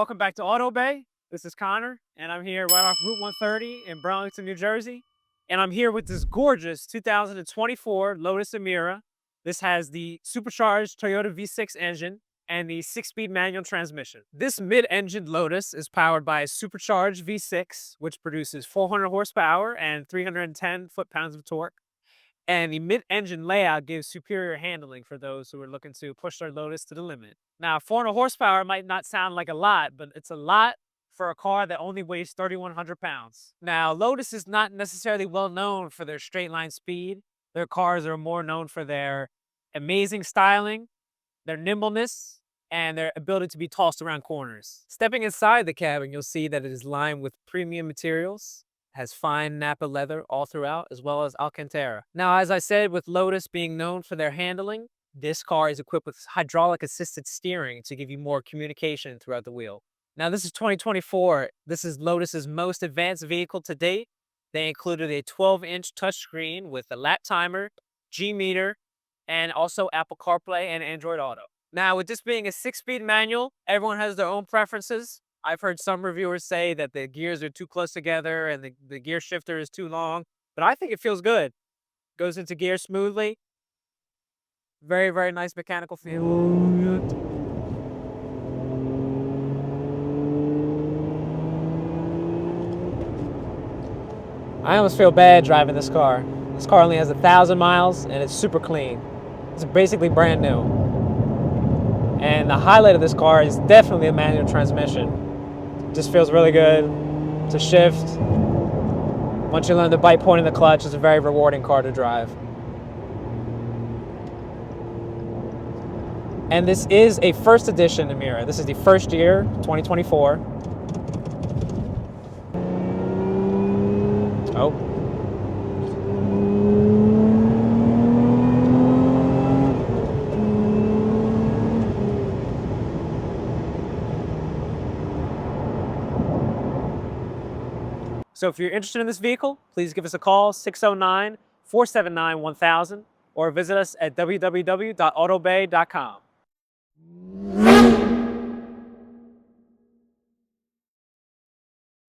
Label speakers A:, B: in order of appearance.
A: welcome back to Autobay. This is Connor, and I'm here right off Route 130 in Burlington, New Jersey. And I'm here with this gorgeous 2024 Lotus Emira. This has the supercharged Toyota V6 engine and the 6-speed manual transmission. This mid-engine Lotus is powered by a supercharged V6, which produces 400 horsepower and 310 foot-pounds of torque. And the mid-engine layout gives superior handling for those who are looking to push their Lotus to the limit. Now, 400 horsepower might not sound like a lot, but it's a lot for a car that only weighs 3,100 pounds. Now, Lotus is not necessarily well known for their straight line speed. Their cars are more known for their amazing styling, their nimbleness, and their ability to be tossed around corners. Stepping inside the cabin, you'll see that it is lined with premium materials, has fine Napa leather all throughout, as well as Alcantara. Now, as I said, with Lotus being known for their handling, this car is equipped with hydraulic assisted steering to give you more communication throughout the wheel. Now, this is 2024. This is Lotus's most advanced vehicle to date. They included a 12-inch touchscreen with a lap timer, G-meter, and also Apple CarPlay and Android Auto. Now, with this being a 6-speed manual, everyone has their own preferences. I've heard some reviewers say that the gears are too close together and the gear shifter is too long, but I think it feels good. Goes into gear smoothly. Very, very nice mechanical feel. I almost feel bad driving this car. This car only has 1,000 miles and it's super clean. It's basically brand new. And the highlight of this car is definitely a manual transmission. Just feels really good to shift. Once you learn the bite point in the clutch, it's a very rewarding car to drive. And this is a first edition Emira. This is the first year, 2024. Oh. So if you're interested in this vehicle, please give us a call, 609-479-1000, or visit us at www.autobay.com.